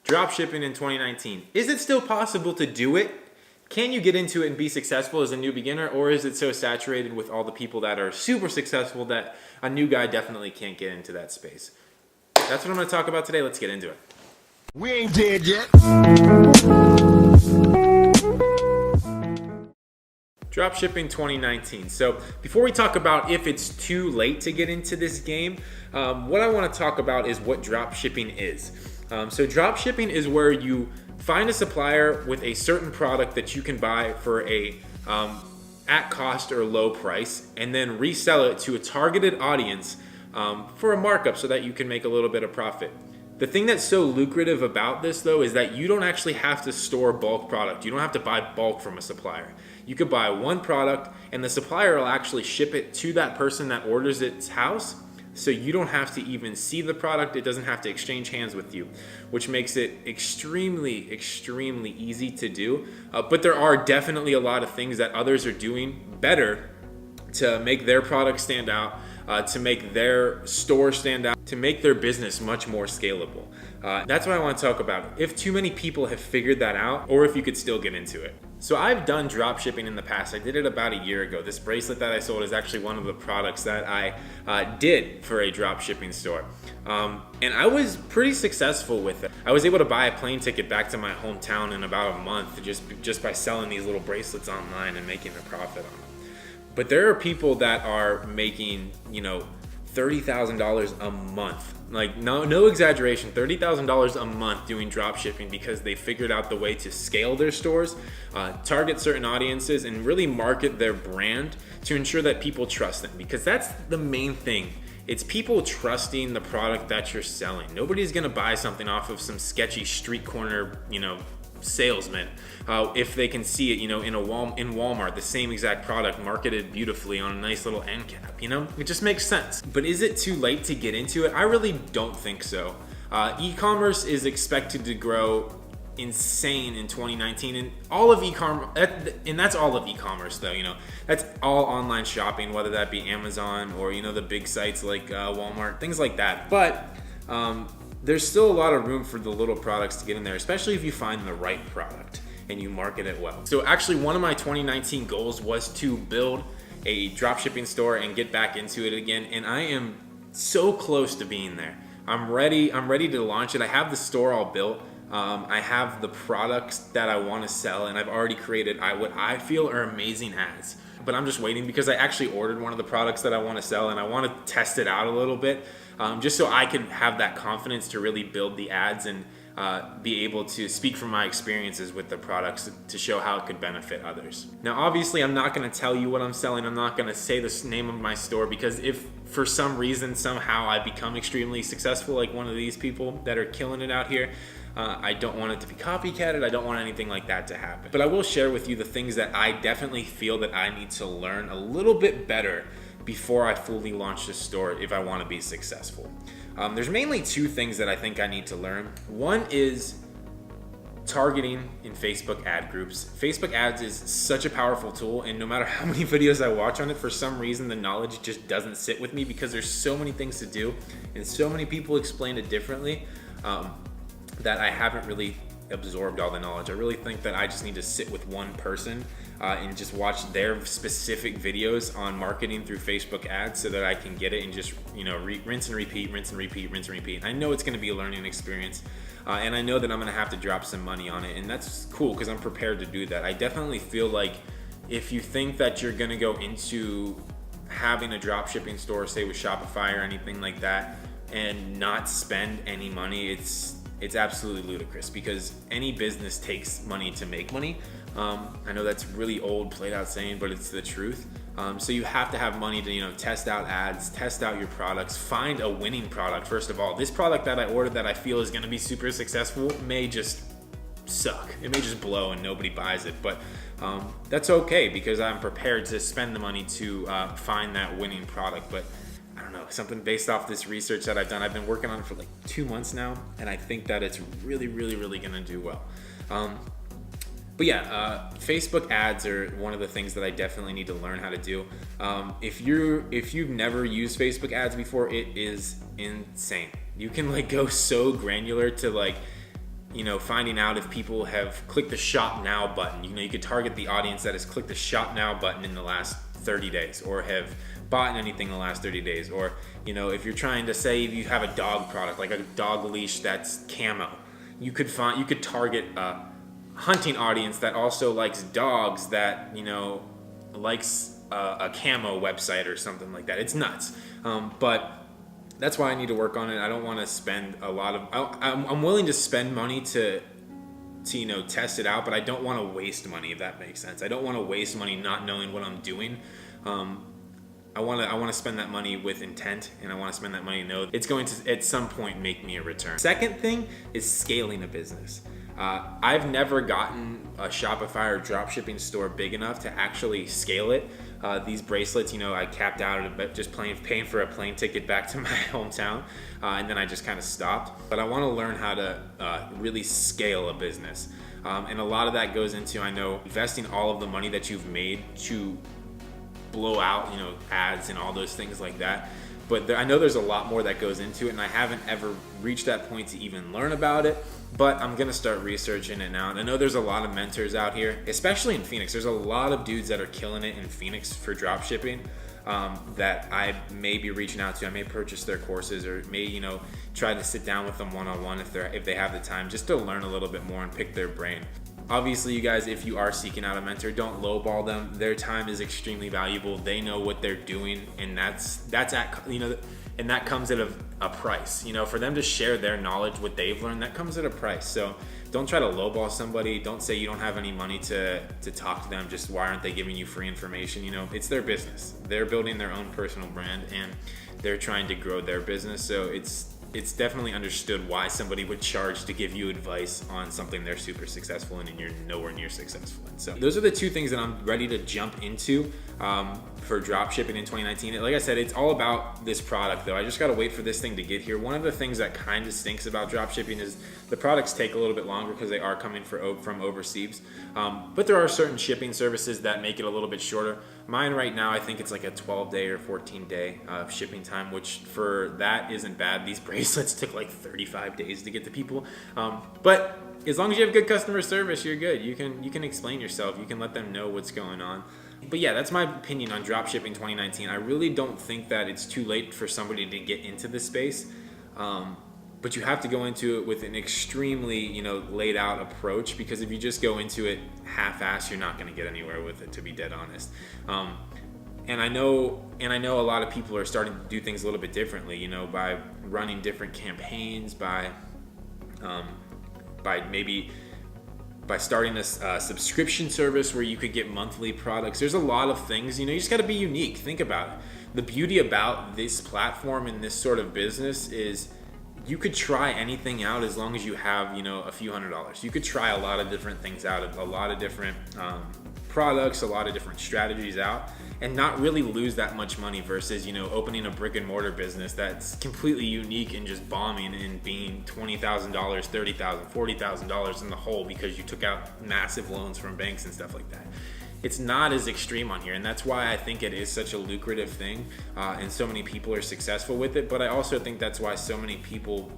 Dropshipping in 2019. Is it still possible to do it? Can you get into it and be successful as a new beginner, or is it so saturated with all the people that are super successful that a new guy definitely can't get into that space? That's what I'm going to talk about today. Let's get into it. We ain't dead yet. Dropshipping 2019. So before we talk about if it's too late to get into this game, what I want to talk about is what dropshipping is. So dropshipping is where you find a supplier with a certain product that you can buy for a at cost or low price, and then resell it to a targeted audience for a markup so that you can make a little bit of profit. The thing that's so lucrative about this, though, is that you don't actually have to store bulk product. You don't have to buy bulk from a supplier. You could buy one product and the supplier will actually ship it to that person that orders its house. So you don't have to even see the product. It doesn't have to exchange hands with you, which makes it extremely, extremely easy to do. But there are definitely a lot of things that others are doing better to make their product stand out, to make their store stand out, to make their business much more scalable. That's what I want to talk about. If too many people have figured that out, or if you could still get into it. So I've done drop shipping in the past. I did it about a year ago. This bracelet that I sold is actually one of the products that I did for a drop shipping store. And I was pretty successful with it. I was able to buy a plane ticket back to my hometown in about a month just by selling these little bracelets online and making a profit on them. But there are people that are making, $30,000 a month. Like no exaggeration, $30,000 a month doing drop shipping because they figured out the way to scale their stores, target certain audiences, and really market their brand to ensure that people trust them, because that's the main thing. It's people trusting the product that you're selling. Nobody's gonna buy something off of some sketchy street corner, salesman if they can see it, in Walmart, the same exact product marketed beautifully on a nice little end cap. It just makes sense. But is it too late to get into it? I really don't think so. E-commerce is expected to grow insane in 2019, and all of e-commerce, and that's all of e-commerce though. That's all online shopping, whether that be Amazon or the big sites like Walmart, things like that. But there's still a lot of room for the little products to get in there, especially if you find the right product and you market it well. So actually, one of my 2019 goals was to build a dropshipping store and get back into it again, and I am so close to being there. I'm ready to launch it. I have the store all built. I have the products that I want to sell, and I've already created what I feel are amazing ads. But I'm just waiting because I actually ordered one of the products that I want to sell, and I want to test it out a little bit, just so I can have that confidence to really build the ads and be able to speak from my experiences with the products to show how it could benefit others. Now, obviously, I'm not going to tell you what I'm selling. I'm not going to say the name of my store, because if for some reason, somehow I become extremely successful like one of these people that are killing it out here, I don't want it to be copycatted. I don't want anything like that to happen. But I will share with you the things that I definitely feel that I need to learn a little bit better before I fully launch this store if I want to be successful. There's mainly two things that I think I need to learn. One is targeting in Facebook ad groups. Facebook ads is such a powerful tool, and no matter how many videos I watch on it, for some reason the knowledge just doesn't sit with me, because there's so many things to do and so many people explain it differently that I haven't really absorbed all the knowledge. I really think that I just need to sit with one person and just watch their specific videos on marketing through Facebook ads so that I can get it and just rinse and repeat, rinse and repeat, rinse and repeat. I know it's going to be a learning experience, and I know that I'm going to have to drop some money on it, and that's cool because I'm prepared to do that. I definitely feel like if you think that you're going to go into having a drop shipping store, say with Shopify or anything like that, and not spend any money, it's absolutely ludicrous, because any business takes money to make money. I know that's really old, played out saying, but it's the truth. So you have to have money to test out ads, test out your products, find a winning product. First of all, this product that I ordered that I feel is going to be super successful may just suck. It may just blow and nobody buys it, but that's okay, because I'm prepared to spend the money to find that winning product. But I don't know, something based off this research that I've done. I've been working on it for like 2 months now, and I think that it's really, really, really gonna do well. But yeah, Facebook ads are one of the things that I definitely need to learn how to do. If you've never used Facebook ads before, it is insane. You can go so granular to finding out if people have clicked the shop now button. You could target the audience that has clicked the shop now button in the last 30 days or have bought anything in the last 30 days. Or, if you're trying to say you have a dog product, like a dog leash that's camo, you could target a hunting audience that also likes dogs that, likes a camo website or something like that. It's nuts. But that's why I need to work on it. I don't want to spend a lot of, I'm willing to spend money to test it out, but I don't want to waste money, if that makes sense. I don't want to waste money not knowing what I'm doing. I want to spend that money with intent, and I want to spend that money to know it's going to at some point make me a return. Second thing is scaling a business. I've never gotten a Shopify or dropshipping store big enough to actually scale it. These bracelets, I capped out at just paying for a plane ticket back to my hometown, and then I just kind of stopped. But I want to learn how to really scale a business. And a lot of that goes into, investing all of the money that you've made to blow out, ads and all those things like that. But I know there's a lot more that goes into it, and I haven't ever reached that point to even learn about it. But I'm going to start researching it now. And I know there's a lot of mentors out here, especially in Phoenix. There's a lot of dudes that are killing it in Phoenix for drop shipping that I may be reaching out to. I may purchase their courses, or may, try to sit down with them one-on-one if they have the time, just to learn a little bit more and pick their brain. Obviously, you guys, if you are seeking out a mentor, don't lowball them. Their time is extremely valuable. They know what they're doing, and and that comes at a price. For them to share their knowledge, what they've learned, that comes at a price. So don't try to lowball somebody. Don't say you don't have any money to talk to them. Just why aren't they giving you free information? It's their business. They're building their own personal brand, and they're trying to grow their business. So it's definitely understood why somebody would charge to give you advice on something they're super successful in and you're nowhere near successful in. So those are the two things that I'm ready to jump into for dropshipping in 2019. Like I said, it's all about this product though. I just got to wait for this thing to get here. One of the things that kind of stinks about dropshipping is the products take a little bit longer because they are coming from overseas. But there are certain shipping services that make it a little bit shorter. Mine right now, I think it's like a 12-day or 14-day shipping time, which for that isn't bad. These bracelets took like 35 days to get to people. But as long as you have good customer service, you're good. You can explain yourself. You can let them know what's going on. But yeah, that's my opinion on dropshipping 2019. I really don't think that it's too late for somebody to get into this space. But you have to go into it with an extremely, laid out approach, because if you just go into it half-assed, you're not going to get anywhere with it, to be dead honest. And I know a lot of people are starting to do things a little bit differently, by running different campaigns, by starting a subscription service where you could get monthly products. There's a lot of things, you just got to be unique. Think about it. The beauty about this platform and this sort of business is you could try anything out as long as you have, a few $100s. You could try a lot of different things out, a lot of different products, a lot of different strategies out, and not really lose that much money versus, opening a brick and mortar business that's completely unique and just bombing and being $20,000, $30,000, $40,000 in the hole because you took out massive loans from banks and stuff like that. It's not as extreme on here, and that's why I think it is such a lucrative thing, and so many people are successful with it. But I also think that's why so many people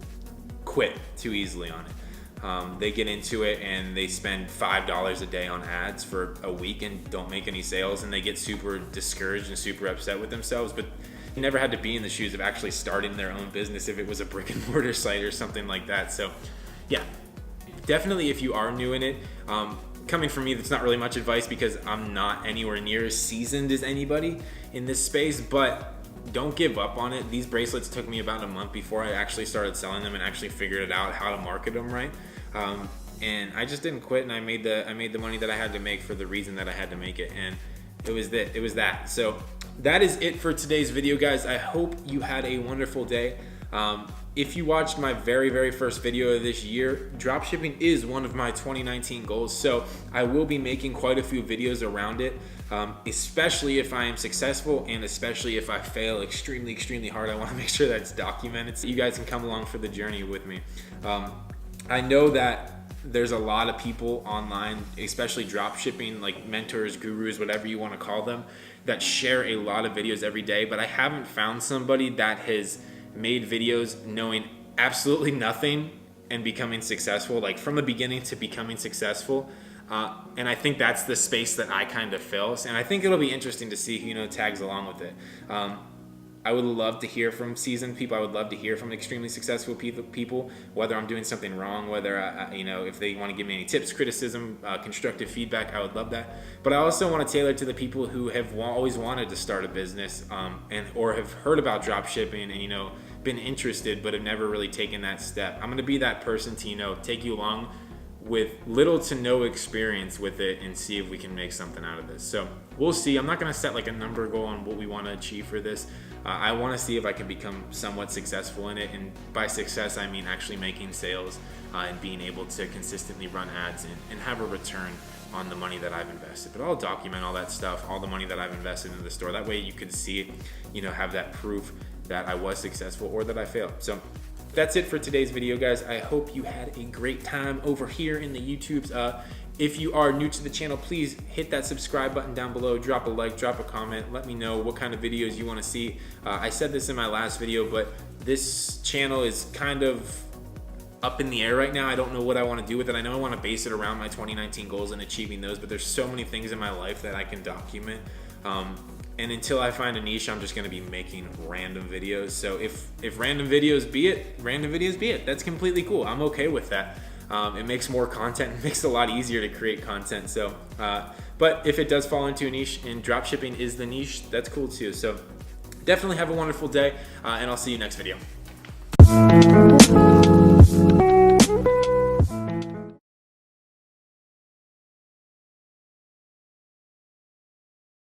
quit too easily on it. They get into it and they spend $5 a day on ads for a week and don't make any sales, and they get super discouraged and super upset with themselves. But they never had to be in the shoes of actually starting their own business if it was a brick and mortar site or something like that. So yeah, definitely if you are new in it, coming from me, that's not really much advice because I'm not anywhere near as seasoned as anybody in this space, but don't give up on it. These bracelets took me about a month before I actually started selling them and actually figured it out how to market them right. And I just didn't quit, and I made the money that I had to make for the reason that I had to make it, and it was that. So that is it for today's video, guys. I hope you had a wonderful day. If you watched my very, very first video of this year, dropshipping is one of my 2019 goals. So I will be making quite a few videos around it, especially if I am successful and especially if I fail extremely, extremely hard. I want to make sure that's documented so you guys can come along for the journey with me. I know that there's a lot of people online, especially dropshipping, like mentors, gurus, whatever you want to call them, that share a lot of videos every day, but I haven't found somebody that has made videos knowing absolutely nothing and becoming successful, like from the beginning to becoming successful. And I think that's the space that I kind of fill. And I think it'll be interesting to see who, tags along with it. I would love to hear from seasoned people. I would love to hear from extremely successful people, whether I'm doing something wrong, whether, if they want to give me any tips, criticism, constructive feedback, I would love that. But I also want to tailor to the people who have always wanted to start a business or have heard about drop shipping and, been interested but have never really taken that step. I'm going to be that person to, take you along with little to no experience with it and see if we can make something out of this. So we'll see. I'm not going to set like a number goal on what we want to achieve for this. I want to see if I can become somewhat successful in it. And by success, I mean actually making sales and being able to consistently run ads and have a return on the money that I've invested. But I'll document all that stuff, all the money that I've invested into the store. That way you can see it, have that proof that I was successful or that I failed. So that's it for today's video, guys. I hope you had a great time over here in the YouTubes. If you are new to the channel, please hit that subscribe button down below, drop a like, drop a comment, let me know what kind of videos you want to see. I said this in my last video, but this channel is kind of up in the air right now. I don't know what I want to do with it. I know I want to base it around my 2019 goals and achieving those, but there's so many things in my life that I can document. And until I find a niche, I'm just going to be making random videos. So if random videos be it, random videos be it. That's completely cool. I'm okay with that. It makes more content. It makes it a lot easier to create content. So, but if it does fall into a niche and dropshipping is the niche, that's cool too. So definitely have a wonderful day, and I'll see you next video.